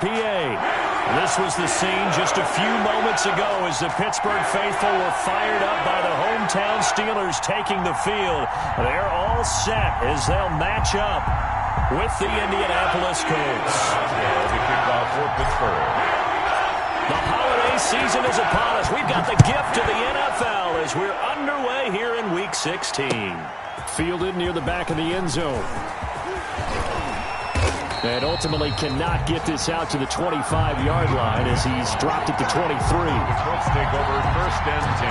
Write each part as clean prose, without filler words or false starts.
PA. This was the scene just a few moments ago as the Pittsburgh faithful were fired up by the hometown Steelers taking the field. They're all set as they'll match up with the Indianapolis Colts. The kickoff for Pittsburgh. The holiday season is upon us. We've got the gift of the NFL as we're underway here in Week 16. Fielded near the back of the end zone. And ultimately cannot get this out to the 25-yard line as he's dropped it to 23. The Colts take over 1st and 10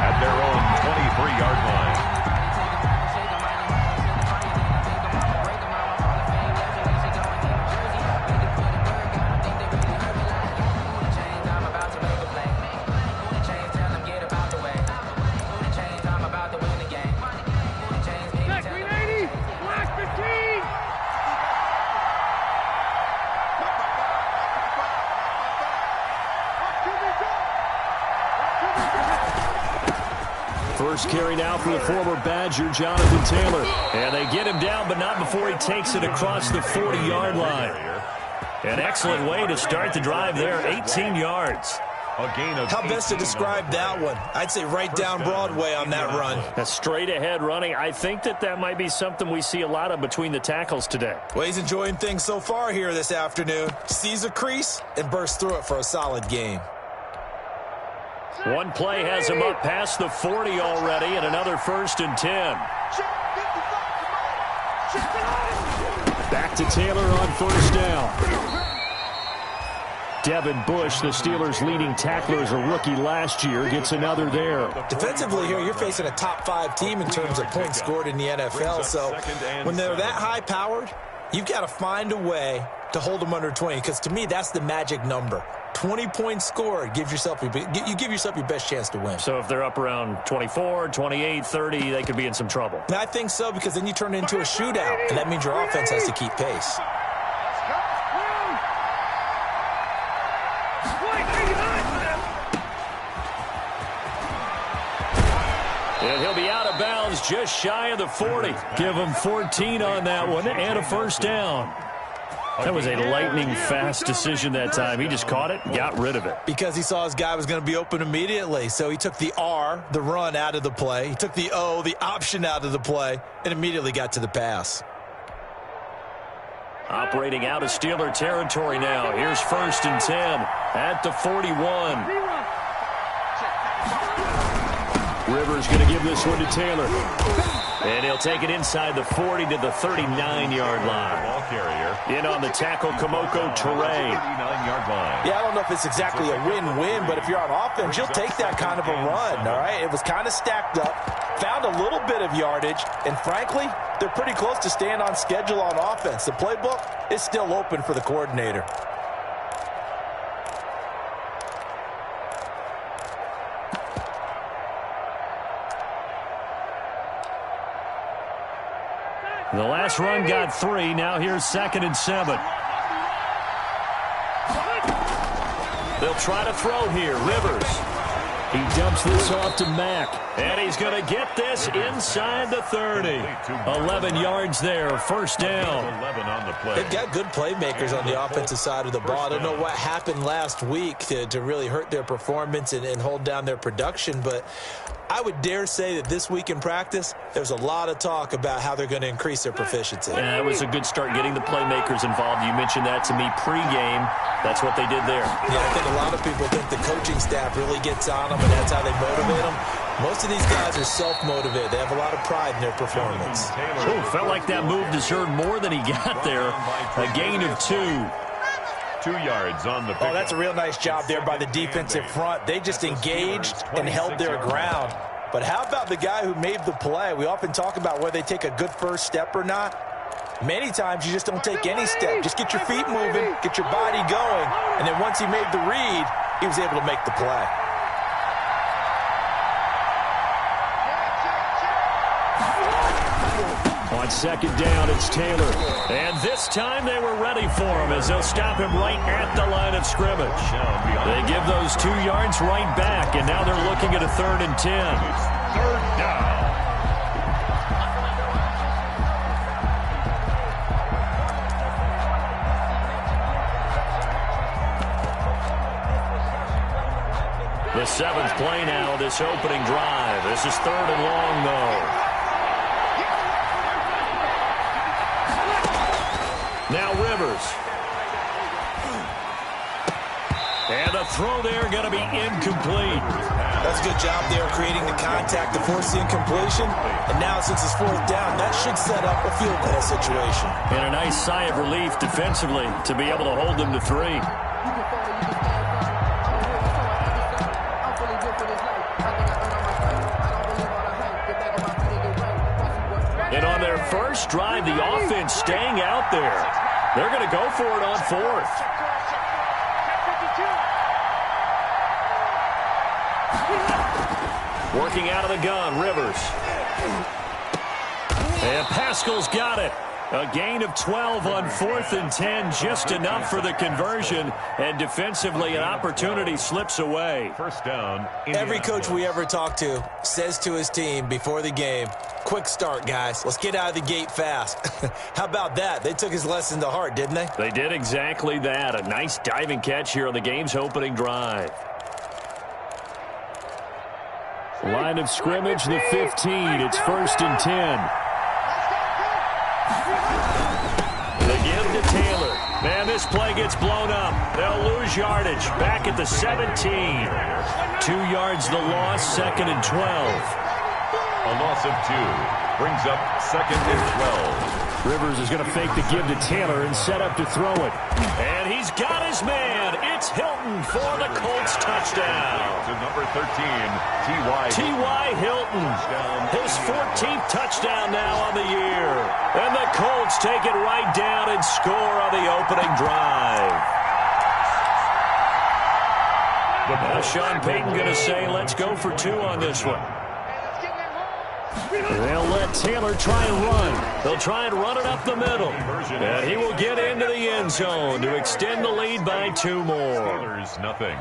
at their own 23-yard line. First carry now for the former Badger, Jonathan Taylor. And they get him down, but not before he takes it across the 40-yard line. An excellent way to start the drive there, 18 yards. How best to describe that one? I'd say right down Broadway on that run. A straight-ahead running. I think that might be something we see a lot of between the tackles today. Well, he's enjoying things so far here this afternoon. Sees a crease and bursts through it for a solid game. One play has him up past the 40 already, and another 1st and 10. Back to Taylor on 1st down. Devin Bush, the Steelers' leading tackler as a rookie last year, gets another there. Defensively here, you're facing a top-5 team in terms of points scored in the NFL. So when they're that high-powered, you've got to find a way to hold them under 20, because to me, that's the magic number. 20 points scored, you give yourself your best chance to win. So if they're up around 24, 28, 30, they could be in some trouble. And I think so, because then you turn it into a shootout, and that means your offense has to keep pace. And he'll be out of bounds just shy of the 40. Give him 14 on that one and a 1st down. That was a lightning-fast decision that time. He just caught it and got rid of it. Because he saw his guy was going to be open immediately. So he took the R, the run, out of the play. He took the O, the option, out of the play, and immediately got to the pass. Operating out of Steeler territory now. Here's 1st and 10 at the 41. Rivers going to give this one to Taylor. And he'll take it inside the 40 to the 39-yard line. Ball carrier. In on the tackle, Kamoko Toure. 39-yard line. Yeah, I don't know if it's exactly a win-win, but if you're on offense, you'll take that kind of a run, all right? It was kind of stacked up, found a little bit of yardage, and frankly, they're pretty close to staying on schedule on offense. The playbook is still open for the coordinator. The last run got 3. Now here's 2nd and 7. They'll try to throw here. Rivers. He dumps this off to Mack. And he's going to get this inside the 30. 11 yards there. 1st down. 11 on the play. They've got good playmakers on the offensive side of the ball. I don't know what happened last week to really hurt their performance and hold down their production, but I would dare say that this week in practice, there's a lot of talk about how they're going to increase their proficiency. Yeah, it was a good start getting the playmakers involved. You mentioned that to me pregame. That's what they did there. Yeah, I think a lot of people think the coaching staff really gets on them, and that's how they motivate them. Most of these guys are self-motivated. They have a lot of pride in their performance. Ooh, felt like that move deserved more than he got there. A gain of 2. 2 yards on the pick. Oh, that's a real nice job there by the defensive front. They just engaged and held their ground. But how about the guy who made the play? We often talk about whether they take a good first step or not. Many times you just don't take any step. Just get your feet moving, get your body going, and then once he made the read, he was able to make the play. On 2nd down, it's Taylor. And this time they were ready for him as they'll stop him right at the line of scrimmage. They give those 2 yards right back, and now they're looking at a 3rd and 10. 3rd down. The 7th play now of this opening drive. This is 3rd and long, though. Now Rivers. And the throw there going to be incomplete. That's a good job there creating the contact to force the incompletion. And now since it's 4th down, that should set up a field goal situation. And a nice sigh of relief defensively to be able to hold them to 3. And on their first drive, the offense staying out there. They're going to go for it on 4th. Working out of the gun, Rivers. And Pascal's got it. A gain of 12 on 4th and 10, just enough for the conversion. And defensively, an opportunity slips away. First down. Every coach we ever talk to says to his team before the game, quick start, guys. Let's get out of the gate fast. How about that? They took his lesson to heart, didn't they? They did exactly that. A nice diving catch here on the game's opening drive. Line of scrimmage, the 15. It's 1st and 10. The give to Taylor. Man, this play gets blown up. They'll lose yardage. Back at the 17. 2 yards the loss, 2nd and 12. A loss of 2. Brings up 2nd and 12. Rivers is going to fake the give to Taylor and set up to throw it. And he's got his man. It's Hilton for the Colts touchdown. To number 13, T.Y. Hilton. His 14th touchdown now on the year. And the Colts take it right down and score on the opening drive. Now Sean Payton going to say, let's go for 2 on this one. They'll let Taylor try and run. They'll try and run it up the middle. And he will get into the end zone to extend the lead by 2 more. Steelers, nothing.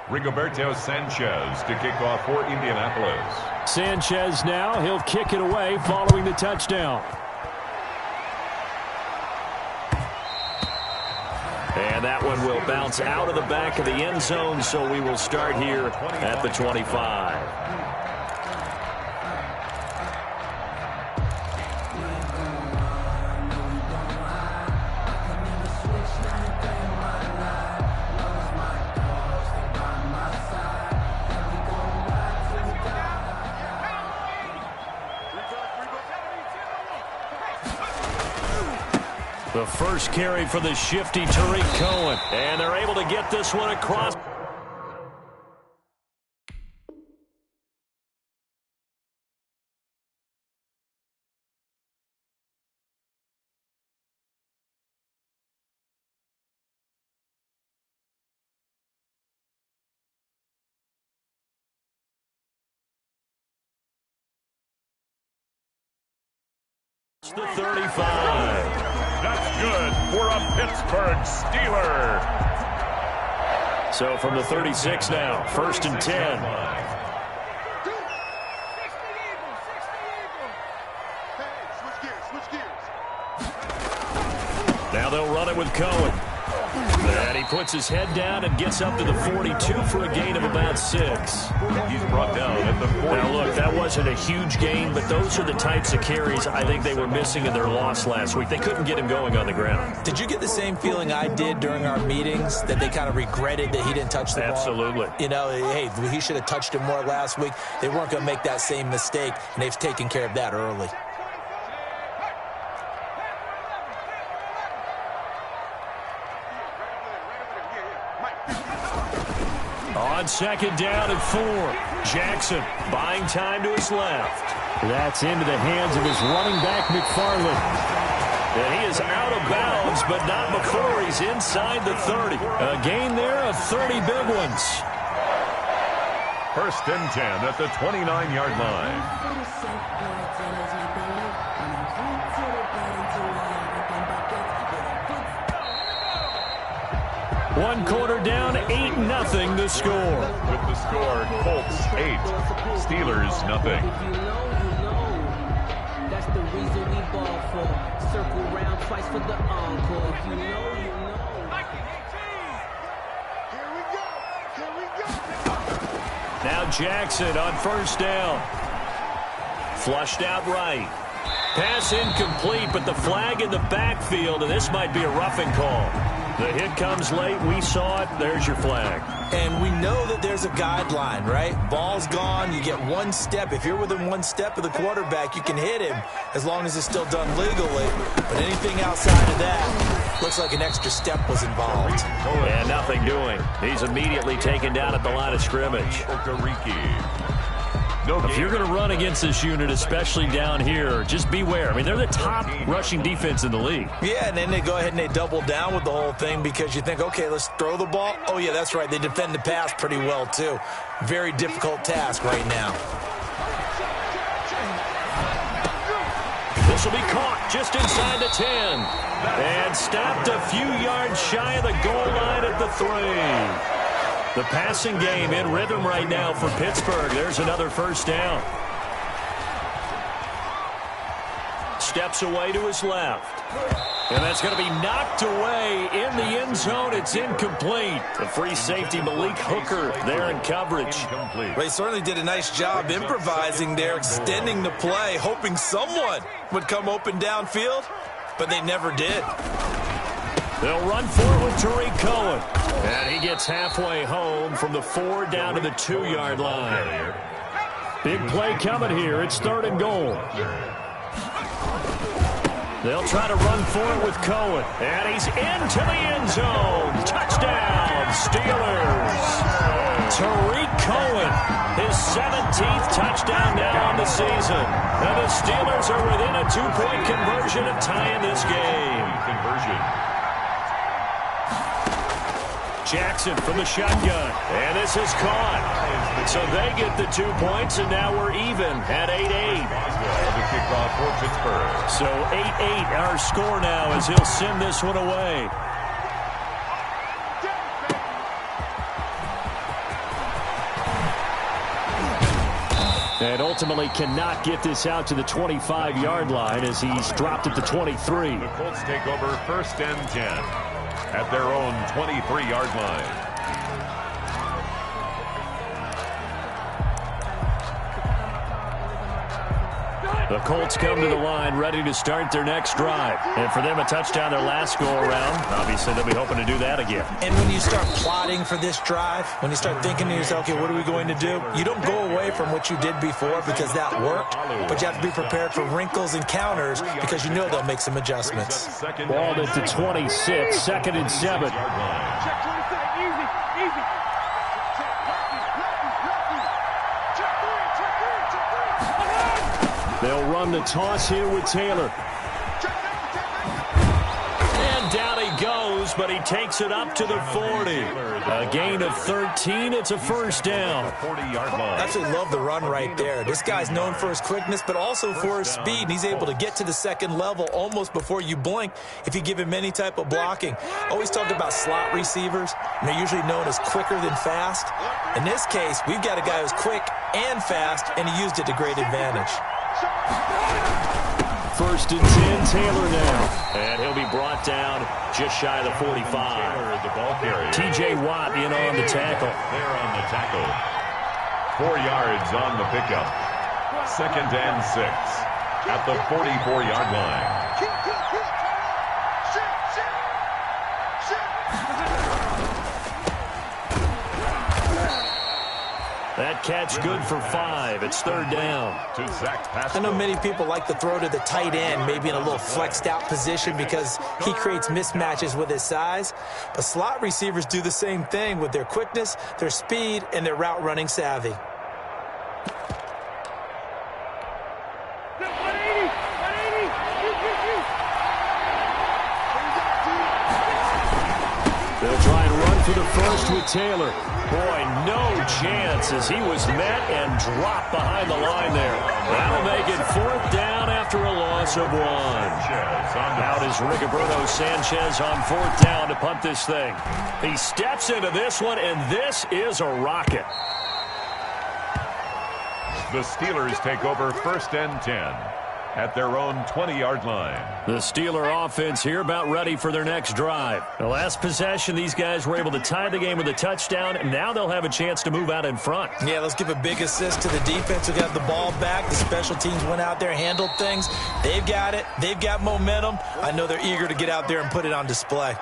Rigoberto Sanchez to kick off for Indianapolis. Sanchez now, he'll kick it away following the touchdown. And that one will bounce out of the back of the end zone, so we will start here at the 25. The first carry for the shifty Tariq Cohen. And they're able to get this one across. The 35. That's good for a Pittsburgh Steeler. So from the 36 now, 1st and 10. Now they'll run it with Cohen. And he puts his head down and gets up to the 42 for a gain of about 6. He's brought down at the 40. Now, look, that wasn't a huge gain, but those are the types of carries I think they were missing in their loss last week. They couldn't get him going on the ground. Did you get the same feeling I did during our meetings, that they kind of regretted that he didn't touch the ball? Absolutely. You know, hey, he should have touched it more last week. They weren't going to make that same mistake, and they've taken care of that early. On 2nd down and 4. Jackson buying time to his left. That's into the hands of his running back, McFarland. And he is out of bounds, but not before he's inside the 30. A gain there of 30 big ones. 1st and 10 at the 29-yard line. One quarter down, 8-0 the score. With the score, Colts 8, Steelers nothing. reason we ball for. Circle round twice for the encore. You know. Now Jackson on first down. Flushed out right. Pass incomplete, but the flag in the backfield, and this might be a roughing call. The hit comes late. We saw it. There's your flag. And we know that there's a guideline, right? Ball's gone. You get one step. If you're within one step of the quarterback, you can hit him as long as it's still done legally. But anything outside of that looks like an extra step was involved. And nothing doing. He's immediately taken down at the line of scrimmage. If you're going to run against this unit, especially down here, just beware. I mean, they're the top rushing defense in the league. Yeah, and then they go ahead and they double down with the whole thing because you think, okay, let's throw the ball. Oh, yeah, that's right. They defend the pass pretty well, too. Very difficult task right now. This will be caught just inside the 10. And stopped a few yards shy of the goal line at the 3. The passing game in rhythm right now for Pittsburgh. There's another first down. Steps away to his left. And that's going to be knocked away in the end zone. It's incomplete. The free safety, Malik Hooker, there in coverage. They certainly did a nice job improvising there, extending the play, hoping someone would come open downfield, but they never did. They'll run forward with Tariq Cohen. And he gets halfway home from the 4 down to the 2-yard line. Big play coming here. It's 3rd and goal. They'll try to run for it with Cohen. And he's into the end zone. Touchdown, Steelers. Tariq Cohen, his 17th touchdown now on the season. And the Steelers are within a 2-point conversion of tying this game. Jackson from the shotgun. And this is caught. So they get the 2 points, and now we're even at 8-8. The kickoff for Pittsburgh. So 8-8 our score now as he'll send this one away. And ultimately cannot get this out to the 25-yard line as he's dropped at the 23. The Colts take over 1st and 10 at their own 23-yard line. The Colts come to the line ready to start their next drive. And for them, a touchdown their last go-around. Obviously, they'll be hoping to do that again. And when you start plotting for this drive, when you start thinking to yourself, okay, what are we going to do? You don't go away from what you did before because that worked, but you have to be prepared for wrinkles and counters because you know they'll make some adjustments. Ball at the 26, 2nd and 7. They'll run the toss here with Taylor. And down he goes, but he takes it up to the 40. A gain of 13. It's a first down. 40-yard line. I absolutely love the run right there. This guy's known for his quickness, but also for his speed. And he's able to get to the second level almost before you blink if you give him any type of blocking. Always talk about slot receivers, and they're usually known as quicker than fast. In this case, we've got a guy who's quick and fast, and he used it to great advantage. 1st and 10, Taylor now. And he'll be brought down just shy of the 45. The ball carrier. T.J. Watt in on the tackle. There on the tackle. 4 yards on the pickup. 2nd and 6 at the 44-yard line. That catch good for 5. It's 3rd down. I know many people like to throw to the tight end, maybe in a little flexed out position because he creates mismatches with his size. But slot receivers do the same thing with their quickness, their speed, and their route running savvy. They'll try and run for the first with Taylor. Boy, no chance as he was met and dropped behind the line there. That'll make it 4th down after a loss of 1. Out is Rigoberto Sanchez on 4th down to punt this thing. He steps into this one, and this is a rocket. The Steelers take over 1st and 10 at their own 20-yard line. The Steeler offense here about ready for their next drive. The last possession, these guys were able to tie the game with a touchdown, and now they'll have a chance to move out in front. Yeah, let's give a big assist to the defense who got the ball back. The special teams went out there, handled things. They've got it. They've got momentum. I know they're eager to get out there and put it on display.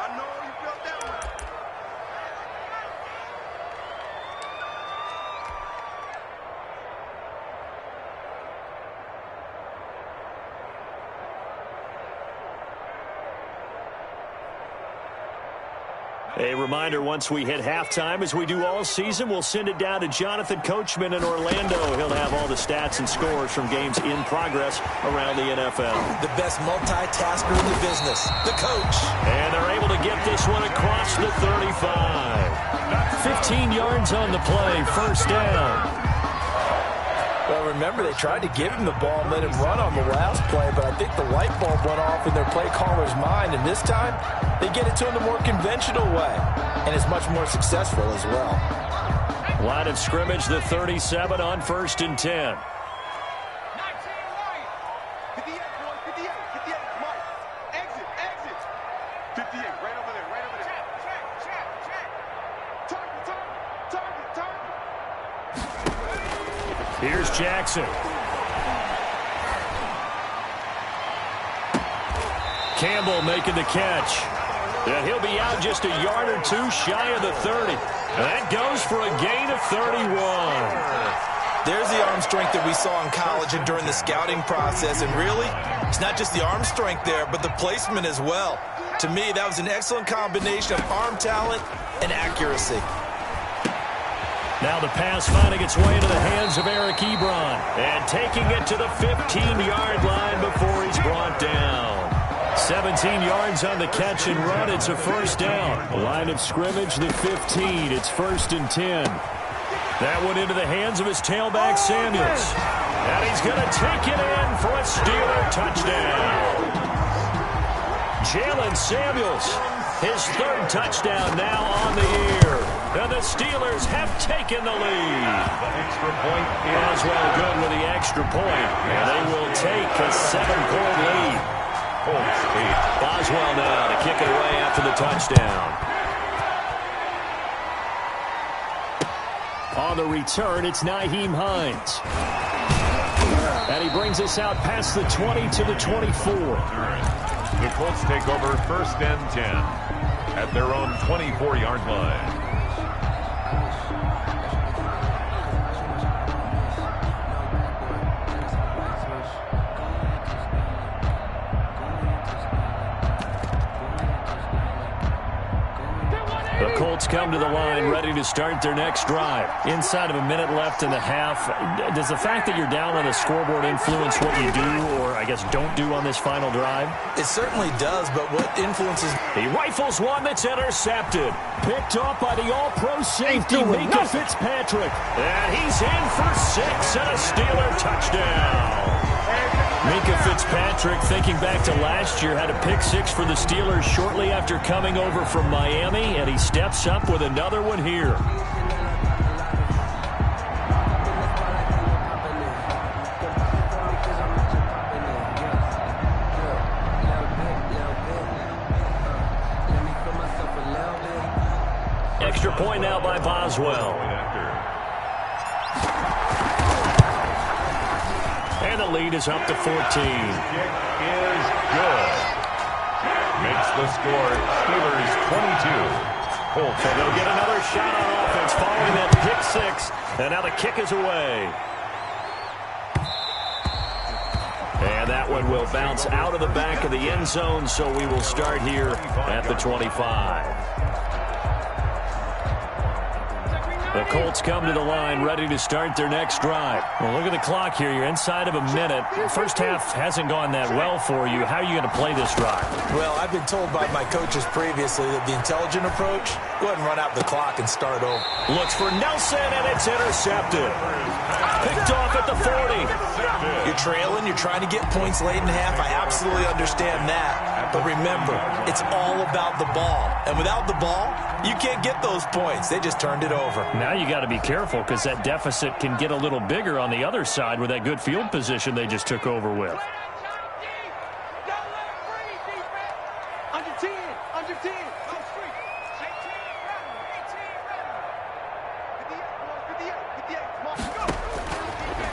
A reminder, once we hit halftime, as we do all season, we'll send it down to Jonathan Coachman in Orlando. He'll have all the stats and scores from games in progress around the NFL. The best multitasker in the business, the coach. And they're able to get this one across the 35. 15 yards on the play, first down. Well, remember, they tried to give him the ball and let him run on the last play, but I think the light bulb went off in their play caller's mind, and this time they get it to him the more conventional way, and it's much more successful as well. Line of scrimmage, the 37 on 1st and 10. Here's Jackson. Campbell making the catch. And he'll be out just a yard or two shy of the 30. That goes for a gain of 31. There's the arm strength that we saw in college and during the scouting process. And really, it's not just the arm strength there, but the placement as well. To me, that was an excellent combination of arm talent and accuracy. Now the pass finding its way into the hands of Eric Ebron. And taking it to the 15-yard line before he's brought down. 17 yards on the catch and run. It's a first down. Line of scrimmage, the 15. It's 1st and 10. That one into the hands of his tailback, Samuels. And he's going to take it in for a Steeler touchdown. Jalen Samuels, his 3rd touchdown now on the year. And the Steelers have taken the lead. Extra point. Boswell good with the extra point. And they will take a 7-point lead. Colts 8. Boswell now to kick it away after the touchdown. On the return, it's Nyheim Hines. And he brings us out past the 20 to the 24. The Colts take over 1st and 10 at their own 24-yard line. The Colts come to the line ready to start their next drive. Inside of a minute left in the half, does the fact that you're down on the scoreboard influence what you do, or I guess don't do on this final drive? It certainly does, but what influences... He rifles one that's intercepted. Picked off by the all-pro safety, Minka Fitzpatrick. And he's in for 6 and a Steeler touchdown. Minka Fitzpatrick, thinking back to last year, had a pick 6 for the Steelers shortly after coming over from Miami, and he steps up with another one here. Extra point now by Boswell. And the lead is up to 14. Kick is good. Makes the score Steelers 22. Colts. So they'll get another shot on offense following that pick 6. And now the kick is away. And that one will bounce out of the back of the end zone, so we will start here at the 25. The Colts come to the line ready to start their next drive. Well, look at the clock here. You're inside of a minute. First half hasn't gone that well for you. How are you going to play this drive? Well, I've been told by my coaches previously that the intelligent approach, go ahead and run out the clock and start over. Looks for Nelson, and it's intercepted. Picked off at the 40. You're trailing. You're trying to get points late in half. I absolutely understand that. But remember, it's all about the ball. And without the ball, you can't get those points. They just turned it over. Now you got to be careful because that deficit can get a little bigger on the other side with that good field position they just took over with.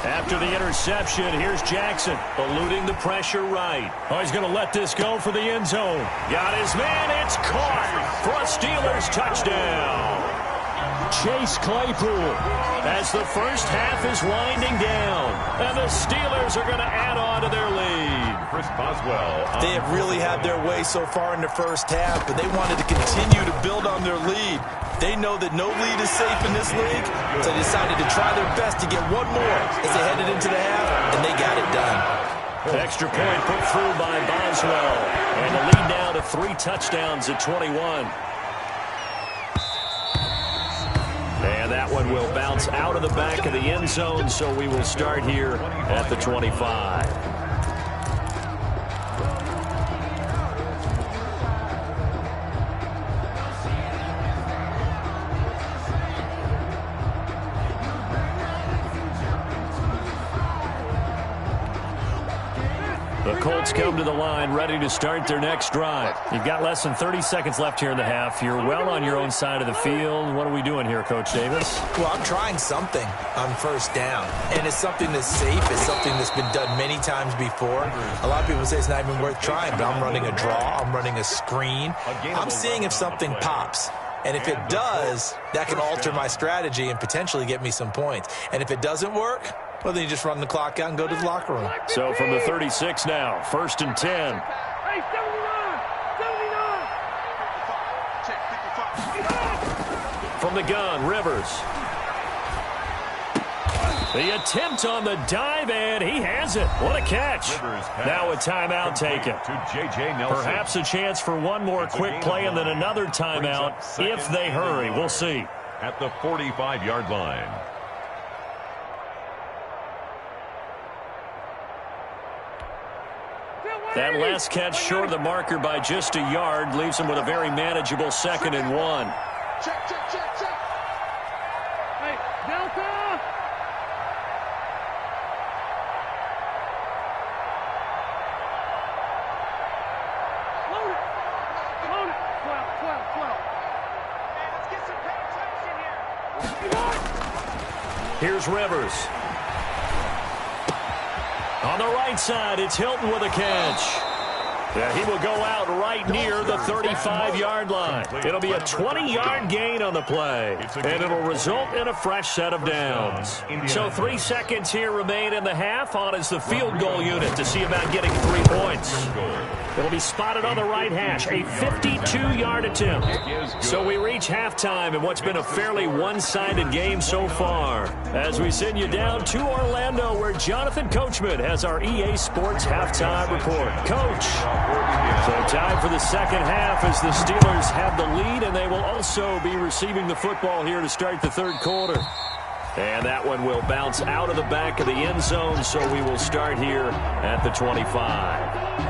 After the interception, here's Jackson, eluding the pressure right. Oh, he's going to let this go for the end zone. Got his man, it's caught for a Steelers touchdown. Chase Claypool as the first half is winding down, and the Steelers are going to add on to their lead. Chris Boswell. They have really had their way so far in the first half, but they wanted to continue to build on their lead. They know that no lead is safe in this league, so they decided to try their best to get one more as they headed into the half, and they got it done. Extra point put through by Boswell, and the lead now to 3 touchdowns at 21. And that one will bounce out of the back of the end zone, so we will start here at the 25. The Colts come to the line, ready to start their next drive. You've got less than 30 seconds left here in the half. You're well on your own side of the field. What are we doing here, Coach Davis? Well, I'm trying something on first down, and it's something that's safe. It's something that's been done many times before. A lot of people say it's not even worth trying, but I'm running a draw. I'm running a screen. I'm seeing if something pops. And if it does, that can alter my strategy and potentially get me some points. And if it doesn't work, well, then you just run the clock out and go to the locker room. So from the 36 now, 1st and 10. Hey, 79! From the gun, Rivers. The attempt on the dive, and he has it. What a catch. Now a timeout taken. Perhaps a chance for one more quick play and then another timeout if they hurry. We'll see. At the 45-yard line. That last catch short of the marker by just a yard leaves him with a very manageable 2nd and 1. Check. Hey, Delta! Load it! 12. Hey, let's get some penetration here. Here's Rivers. On the right side, it's Hilton with a catch. Yeah, he will go out right near the 35-yard line. It'll be a 20-yard gain on the play, and it'll result in a fresh set of downs. So 3 seconds here remain in the half. On is the field goal unit to see about getting 3 points. It'll be spotted on the right hash, a 52-yard attempt. So we reach halftime in what's been a fairly one-sided game so far. As we send you down to Orlando, where Jonathan Coachman has our EA Sports halftime report. Coach. So time for the second half as the Steelers have the lead, and they will also be receiving the football here to start the third quarter. And that one will bounce out of the back of the end zone, so we will start here at the 25.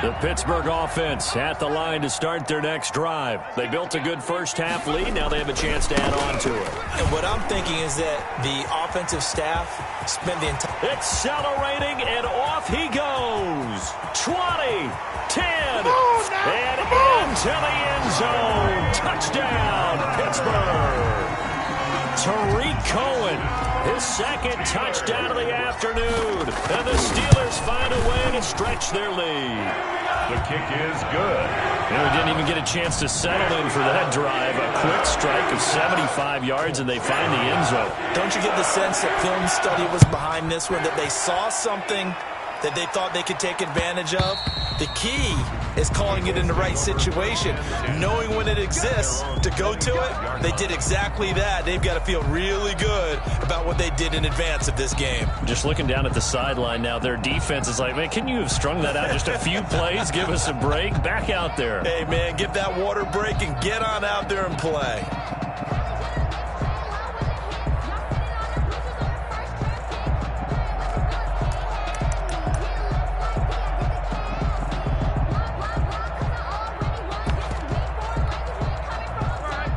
The Pittsburgh offense at the line to start their next drive. They built a good first half lead. Now they have a chance to add on to it. And what I'm thinking is that the offensive staff spent the entire... Accelerating, and off he goes. 20, 10, and into the end zone. Touchdown, Pittsburgh. Tariq Cohen, his 2nd touchdown of the afternoon. And the Steelers find a way to stretch their lead. The kick is good. And we didn't even get a chance to settle in for that drive. A quick strike of 75 yards, and they find the end zone. Don't you get the sense that film study was behind this one, that they saw something that they thought they could take advantage of? The key is calling it in the right situation, knowing when it exists to go to it. They did exactly that. They've got to feel really good about what they did in advance of this game. Just looking down at the sideline now, their defense is like, man, can you have strung that out just a few plays? Give us a break. Back out there. Hey, man, get that water break and get on out there and play.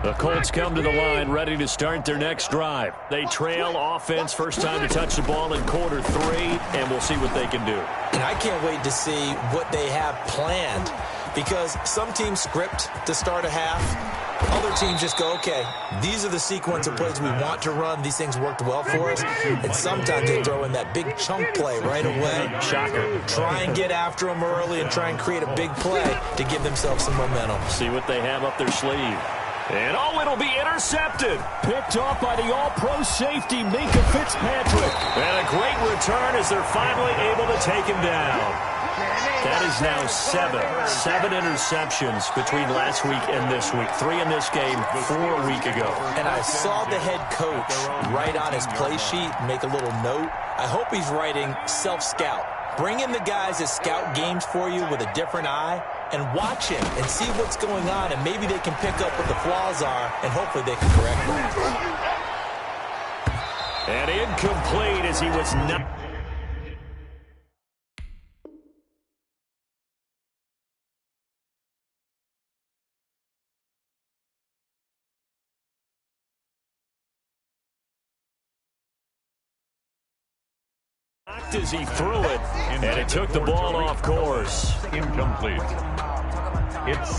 The Colts come to the line, ready to start their next drive. They trail offense, first time to touch the ball in quarter 3, and we'll see what they can do. And I can't wait to see what they have planned. Because some teams script to start a half. Other teams just go, okay, these are the sequence of plays we want to run. These things worked well for us. And sometimes they throw in that big chunk play right away. Shocker. Try and get after them early and try and create a big play to give themselves some momentum. See what they have up their sleeve. And, oh, it'll be intercepted. Picked off by the all-pro safety, Minka Fitzpatrick. And a great return as they're finally able to take him down. That is now seven interceptions between last week and this week. 3 in this game, 4 a week ago. And I saw the head coach write on his play sheet, make a little note. I hope he's writing self-scout. Bring in the guys that scout games for you with a different eye and watch him and see what's going on, and maybe they can pick up what the flaws are, and hopefully they can correct them. And incomplete as he was not. As he threw it, and it took the ball off course. Incomplete.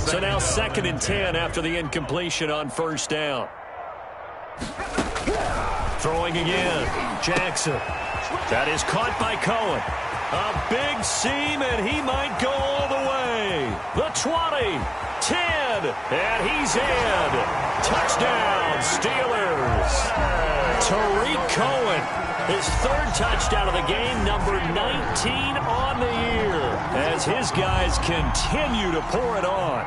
So now 2nd and 10 after the incompletion on 1st down. Throwing again. Jackson. That is caught by Cohen. A big seam, and he might go all the way. The 20, 10, and he's in. Touchdown, Steelers. Tariq Cohen. His 3rd touchdown of the game, number 19 on the year, as his guys continue to pour it on.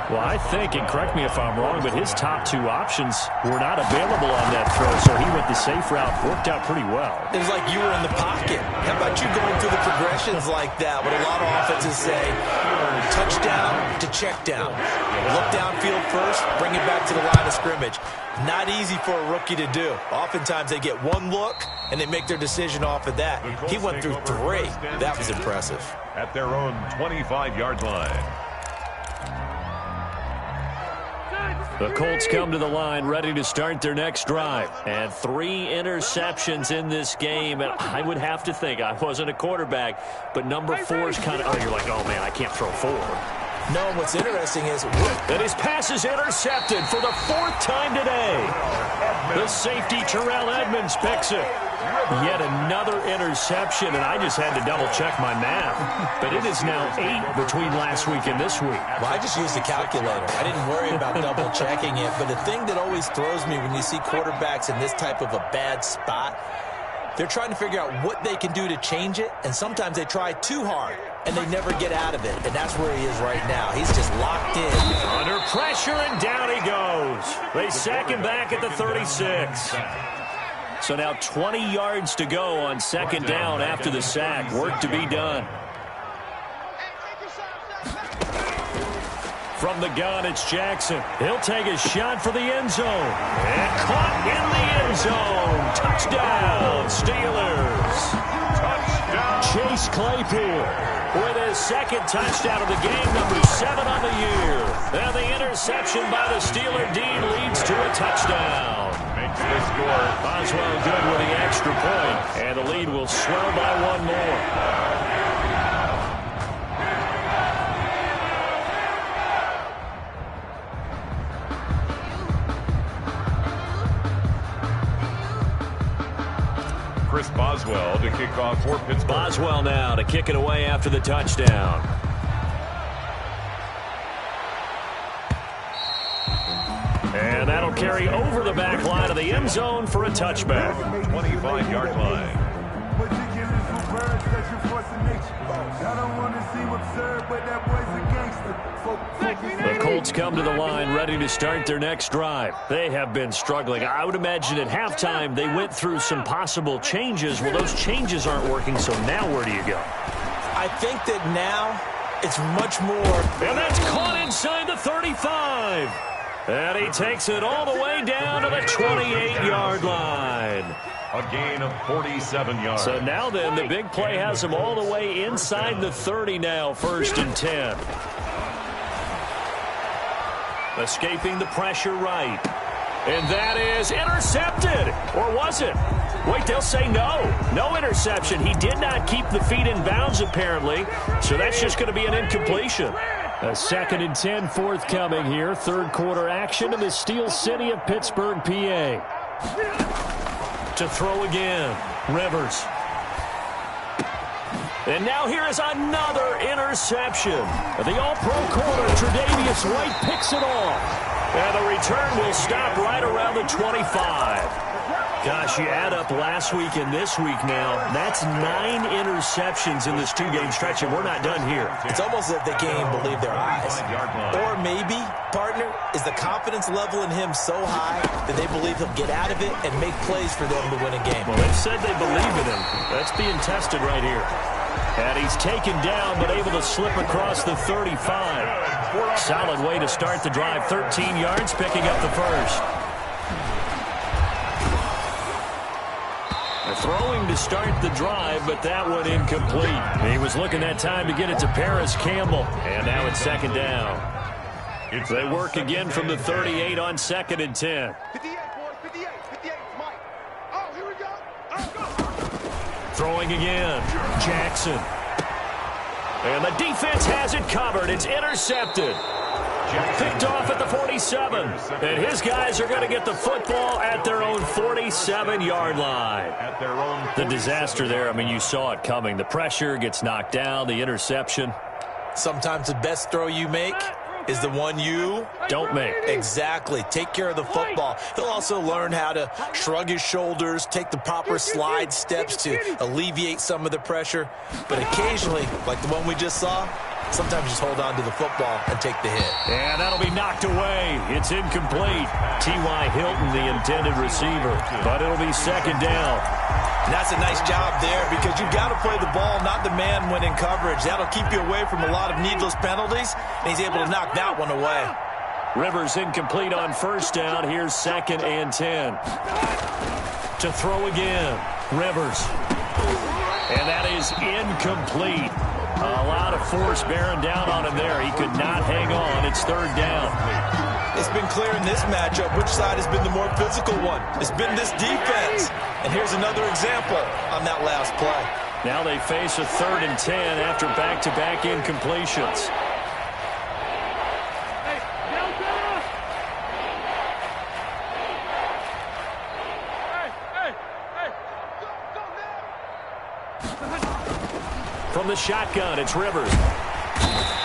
Well, I think, and correct me if I'm wrong, but his top 2 options were not available on that throw, so he went the safe route. Worked out pretty well. It was like you were in the pocket. How about you going through the progressions like that? What a lot of offenses say, touchdown to check down. Look downfield first, bring it back to the line of scrimmage. Not easy for a rookie to do. Oftentimes they get one look, and they make their decision off of that. He went through 3. That was impressive. At their own 25-yard line. The Colts come to the line ready to start their next drive. And 3 interceptions in this game. And I would have to think, I wasn't a quarterback, but number 4 is kind of, oh, you're like, oh, man, I can't throw 4. No, what's interesting is that his pass is intercepted for the 4th time today. The safety, Terrell Edmonds, picks it. Yet another interception, and I just had to double-check my math. But it is now 8 between last week and this week. Well, I just used a calculator. I didn't worry about double-checking it. But the thing that always throws me when you see quarterbacks in this type of a bad spot, they're trying to figure out what they can do to change it, and sometimes they try too hard, and they never get out of it. And that's where he is right now. He's just locked in. Under pressure, and down he goes. They sack him back at the 36. So now 20 yards to go on 2nd down after the sack. Work to be done. From the gun, it's Jackson. He'll take a shot for the end zone. And caught in the end zone. Touchdown, Steelers. Touchdown. Chase Claypool with his 2nd touchdown of the game, number 7 on the year. And the interception by the Steeler D leads to a touchdown. Makes the score. Boswell good with the extra point. And the lead will swell by 1 more. Chris Boswell to kick off for Pittsburgh. Boswell now to kick it away after the touchdown. And that'll carry over the back line of the end zone for a touchback. 25-yard line. The Colts come to the line ready to start their next drive. They have been struggling. I would imagine at halftime they went through some possible changes. Well, those changes aren't working, so now where do you go? I think that now it's much more. And that's caught inside the 35. And he takes it all the way down to the 28-yard line. A gain of 47 yards. So now then, the big play has him all the way inside the 30 now, 1st and 10. Escaping the pressure right. And that is intercepted. Or was it? Wait, they'll say no. No interception. He did not keep the feet in bounds, apparently. So that's just going to be an incompletion. A 2nd and 10 forthcoming here. Third quarter action in the Steel City of Pittsburgh, PA. To throw again. Rivers. And now here is another interception. The all-pro corner, Tre'Davious White, picks it off. And the return will stop right around the 25. Gosh, you add up last week and this week now, that's 9 interceptions in this 2-game stretch, and we're not done here. It's almost as if they can't even believe their eyes. Or maybe, partner, is the confidence level in him so high that they believe he'll get out of it and make plays for them to win a game. Well, they've said they believe in him. That's being tested right here. And he's taken down, but able to slip across the 35. Solid way to start the drive. 13 yards, picking up the first. Throwing to start the drive, but that one incomplete. He was looking that time to get it to Paris Campbell. And now it's 2nd down. They work again from the 38 on 2nd and 10. 58, boys, 58, 58, Mike. Oh, here we go. Oh, go. Throwing again. Jackson. And the defense has it covered. It's intercepted. Picked off at the 47. And his guys are going to get the football at their own 47-yard line. The disaster there, I mean, you saw it coming. The pressure gets knocked down, the interception. Sometimes the best throw you make is the one you don't make. Exactly. Take care of the football. He'll also learn how to shrug his shoulders, take the proper slide steps to alleviate some of the pressure. But occasionally, like the one we just saw, sometimes just hold on to the football and take the hit. And that'll be knocked away. It's incomplete. T.Y. Hilton, the intended receiver. But it'll be 2nd down. And that's a nice job there because you've got to play the ball, not the man when in coverage. That'll keep you away from a lot of needless penalties, and he's able to knock that one away. Rivers incomplete on 1st down. Here's 2nd and 10. To throw again. Rivers. And that is incomplete. A lot of force bearing down on him there. He could not hang on. It's 3rd down. It's been clear in this matchup which side has been the more physical one. It's been this defense. And here's another example on that last play. Now they face a 3rd and 10 after back-to-back incompletions. Hey, Delta! Hey! Go now! From the shotgun, it's Rivers.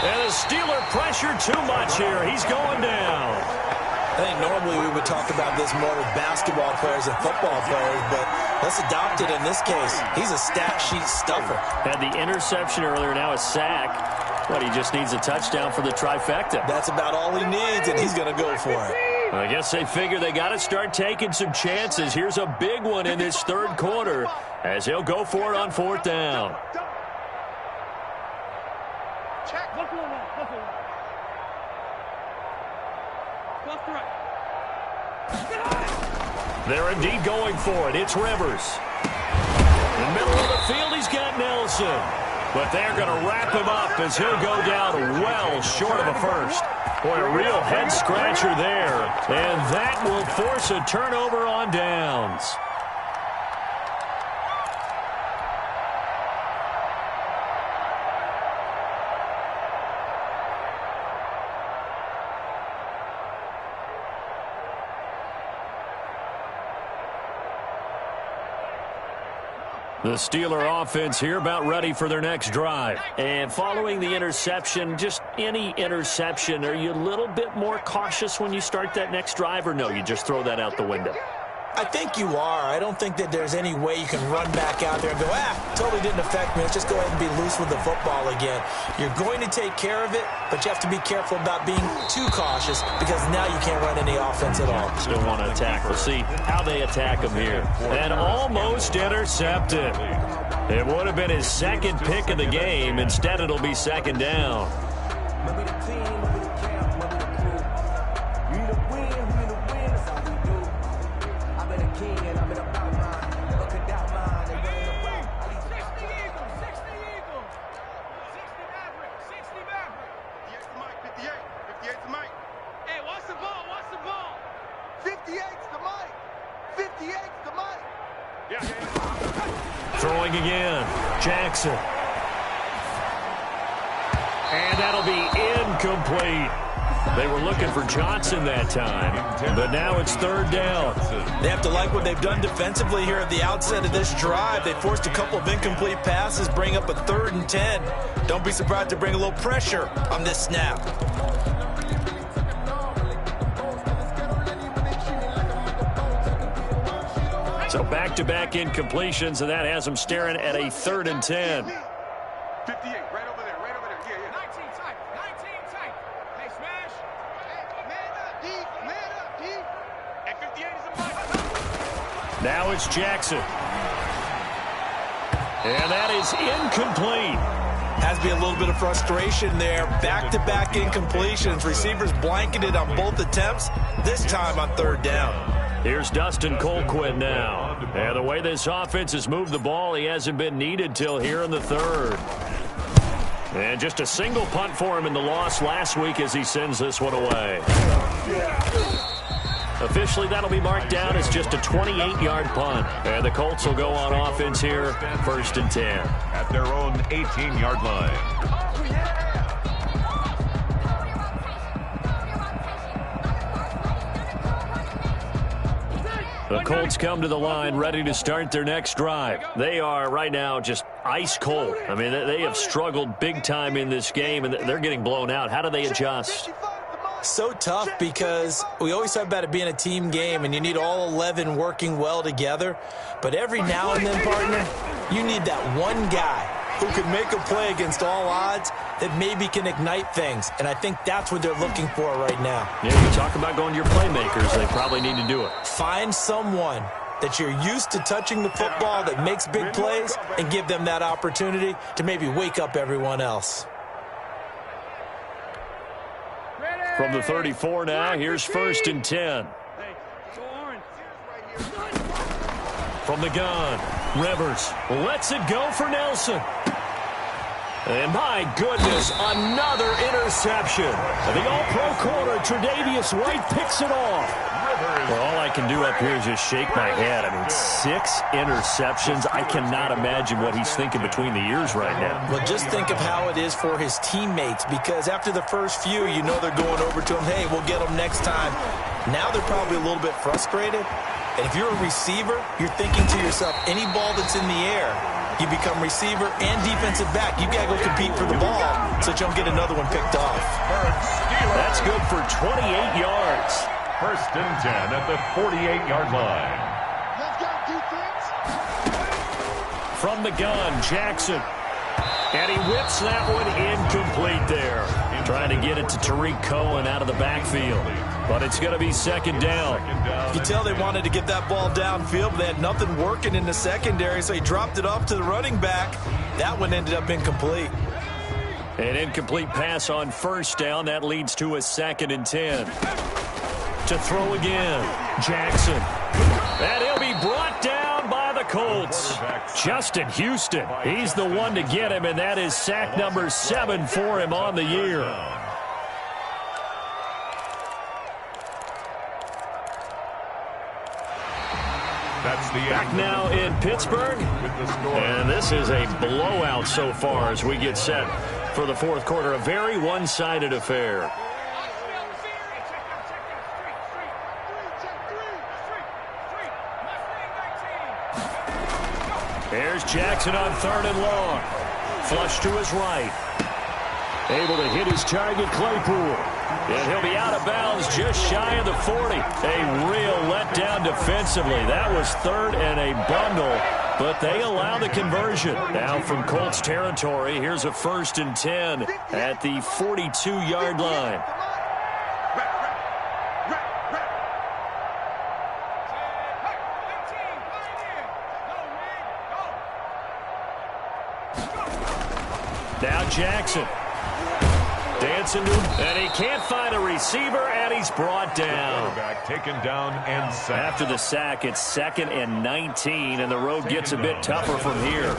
And the Steeler pressure too much here. He's going down. I think normally we would talk about this more with basketball players and football players, but let's adopt it in this case. He's a stat sheet stuffer. Had the interception earlier, now a sack. But he just needs a touchdown for the trifecta. That's about all he needs, and he's going to go for it. I guess they figure they got to start taking some chances. Here's a big one in this 3rd quarter as he'll go for it on 4th down. Check. Look one. Left to right. They're indeed going for it. It's Rivers. In the middle of the field, he's got Nelson. But they're going to wrap him up as he'll go down well short of a first. Boy, a real head-scratcher there. And that will force a turnover on downs. The Steeler offense here about ready for their next drive. And following the interception, just any interception, are you a little bit more cautious when you start that next drive, or no, you just throw that out the window? I think you are. I don't think that there's any way you can run back out there and go, totally didn't affect me. Let's just go ahead and be loose with the football again. You're going to take care of it, but you have to be careful about being too cautious because now you can't run any offense at all. Still want to attack. We'll see how they attack him here. And almost intercepted. It would have been his 2nd pick of the game. Instead, it'll be 2nd down. Hey, watch the ball. 58's the mic. 58's the mic. Yeah. throwing again. Jackson. And that'll be incomplete. They were looking for Johnson that time, but now it's third down. They have to like what they've done defensively here at the outset of this drive. They forced a couple of incomplete passes, bring up a 3rd and 10. Don't be surprised to bring a little pressure on this snap. So back-to-back incompletions, and that has them staring at a 3rd and 10. 58, right over there, right over there. Yeah, yeah. 19 tight, 19 tight. Hey, smash. Hey, man up, D. And 58 is a must. Now it's Jackson. And that is incomplete. Has to be a little bit of frustration there. Back-to-back incompletions. Receivers blanketed on both attempts, this time on 3rd down. Here's Dustin Colquitt now. And the way this offense has moved the ball, he hasn't been needed till here in the 3rd. And just a single punt for him in the loss last week as he sends this one away. Officially, that'll be marked down as just a 28-yard punt. And the Colts will go on offense here, 1st and 10. At their own 18-yard line. The Colts come to the line ready to start their next drive. They are right now just ice cold. I mean, they have struggled big time in this game, and they're getting blown out. How do they adjust? So tough because we always talk about it being a team game, and you need all 11 working well together. But every now and then, partner, you need that one guy who can make a play against all odds that maybe can ignite things. And I think that's what they're looking for right now. Yeah, you talk about going to your playmakers. They probably need to do it. Find someone that you're used to touching the football that makes big plays and give them that opportunity to maybe wake up everyone else. From the 34 now, here's 1st and 10. From the gun, Rivers lets it go for Nelson. And my goodness, another interception. The all-pro corner, Tre'Davious White, picks it off. Well, all I can do up here is just shake my head. I mean, 6 interceptions. I cannot imagine what he's thinking between the ears right now. Well, just think of how it is for his teammates, because after the first few, you know they're going over to him, hey, we'll get them next time. Now they're probably a little bit frustrated. And if you're a receiver, you're thinking to yourself, any ball that's in the air, you become receiver and defensive back. You got to go compete for the ball so that you don't get another one picked off. That's good for 28 yards. 1st and 10 at the 48-yard line. Let's go, defense. From the gun, Jackson. And he whips that one incomplete there. Trying to get it to Tariq Cohen out of the backfield. But it's going to be 2nd down. You can tell they wanted to get that ball downfield, but they had nothing working in the secondary, so he dropped it off to the running back. That one ended up incomplete. An incomplete pass on 1st down. That leads to a 2nd and 10. To throw again, Jackson. And he'll be brought down by the Colts. Justin Houston, he's the one to get him, and that is sack number 7 for him on the year. That's the Back now in Pittsburgh, and this is a blowout so far as we get set for the 4th quarter. A very one-sided affair. There's Jackson on 3rd and long. Flush to his right. Able to hit his target, Claypool. And he'll be out of bounds just shy of the 40. A real letdown defensively. That was 3rd and a bundle, but they allow the conversion. Now from Colts territory, here's a 1st and 10 at the 42-yard line. Now Jackson. Dancing to him, and he can't find a receiver, and he's brought down. Quarterback taken down and sacked. After the sack, it's 2nd and 19, and the road gets a bit tougher from here.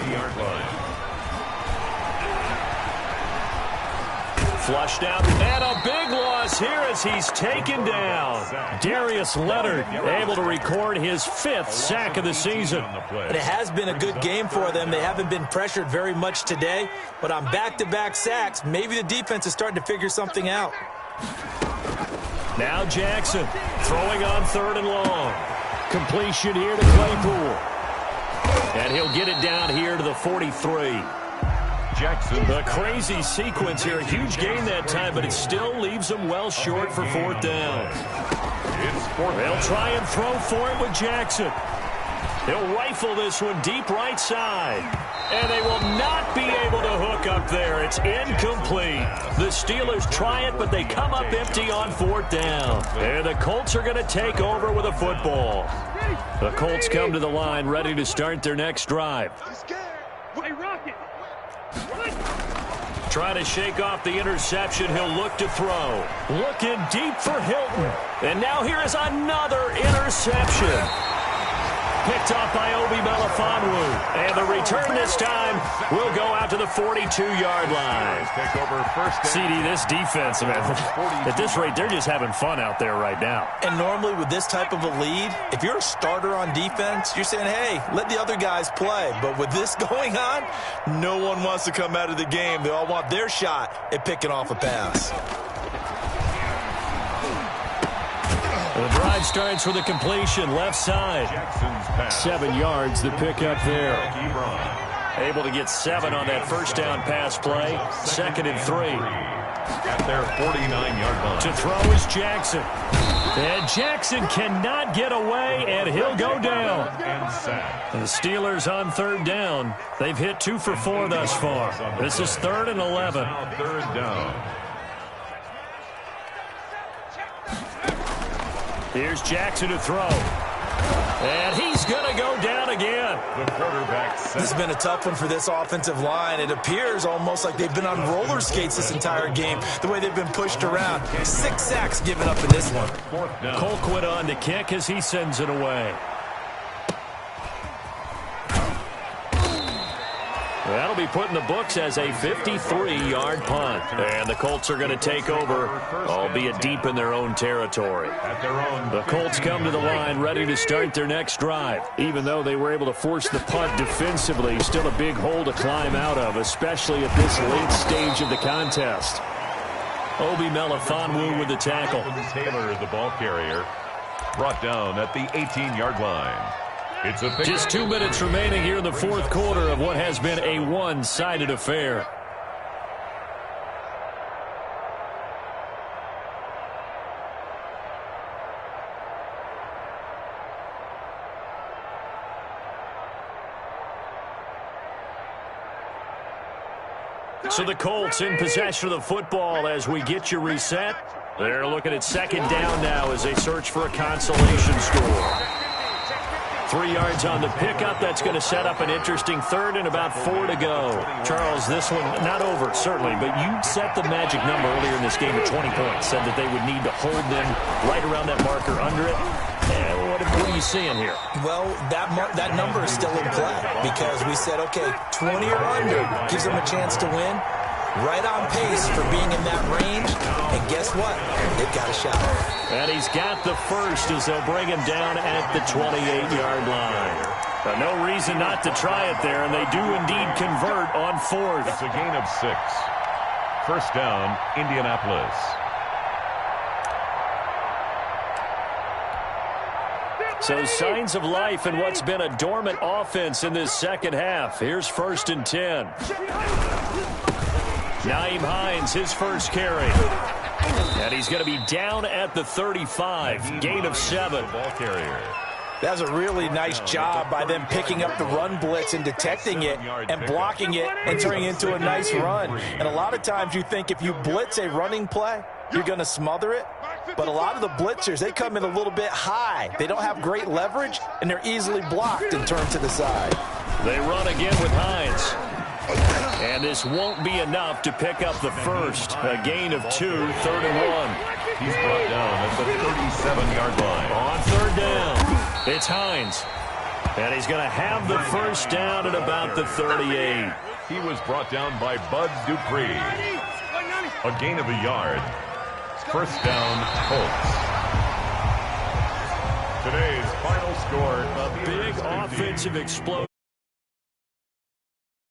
Flushed out, and a big loss here as he's taken down. Darius Leonard able to record his 5th sack of the season. It has been a good game for them. They haven't been pressured very much today, but on back-to-back sacks, maybe the defense is starting to figure something out. Now Jackson throwing on 3rd and long. Completion here to Claypool. And he'll get it down here to the 43. Jackson. A crazy sequence here. A huge gain that time, but it still leaves them well short for 4th down. They'll try and throw for it with Jackson. He'll rifle this one deep right side. And they will not be able to hook up there. It's incomplete. The Steelers try it, but they come up empty on 4th down. And the Colts are going to take over with a football. The Colts come to the line ready to start their next drive. Hey, Rocket. Trying to shake off the interception. He'll look to throw. Looking deep for Hilton. And now here is another interception. Picked off by Obi Melifonwu. And the return this time will go out to the 42-yard line. Take over first. CD, this defense, man, at this rate, they're just having fun out there right now. And normally with this type of a lead, if you're a starter on defense, you're saying, hey, let the other guys play. But with this going on, no one wants to come out of the game. They all want their shot at picking off a pass. The drive starts with a completion left side. 7 yards, the pickup there. Able to get 7 on that first down pass play. 2nd and 3. At their 49-yard line. To throw is Jackson. And Jackson cannot get away, and he'll go down. The Steelers on 3rd down. They've hit 2 for 4 thus far. This is 3rd and 11. 3rd down. Here's Jackson to throw. And he's going to go down again. The quarterback set. This has been a tough one for this offensive line. It appears almost like they've been on roller skates this entire game, the way they've been pushed around. 6 sacks given up in this one. Colquitt on to kick as he sends it away. That'll be put in the books as a 53-yard punt. And the Colts are going to take over, albeit deep in their own territory. The Colts come to the line ready to start their next drive. Even though they were able to force the punt defensively, still a big hole to climb out of, especially at this late stage of the contest. Obi Melifonwu with the tackle. Taylor, the ball carrier, brought down at the 18-yard line. Just 2 minutes remaining here in the 4th quarter of what has been a one-sided affair. So the Colts in possession of the football as we get you reset. They're looking at 2nd down now as they search for a consolation score. 3 yards on the pickup. That's going to set up an interesting 3rd and about 4 to go. Charles, this one not over, certainly, but you set the magic number earlier in this game at 20 points. Said that they would need to hold them right around that marker under it. And what are you seeing here? Well, that number is still in play because we said, okay, 20 or under gives them a chance to win. Right on pace for being in that range. And guess what? They've got a shot. And he's got the first as they'll bring him down at the 28-yard line. But no reason not to try it there, and they do indeed convert on 4th. It's a gain of 6. First down, Indianapolis. So signs of life in what's been a dormant offense in this second half. Here's 1st and 10. Nyheim Hines, his first carry. And he's going to be down at the 35. Gain of 7. Ball carrier. That was a really nice job by them picking up the run blitz and detecting it and blocking it and turning it into a nice run. And a lot of times you think if you blitz a running play, you're going to smother it. But a lot of the blitzers, they come in a little bit high. They don't have great leverage, and they're easily blocked and turned to the side. They run again with Hines. And this won't be enough to pick up the first. A gain of 2, 3rd and 1. He's brought down at the 37-yard line. On 3rd down, it's Hines. And he's going to have the first down at about the 38. He was brought down by Bud Dupree. A gain of a yard. First down, Colts. Today's final score. A big offensive explosion.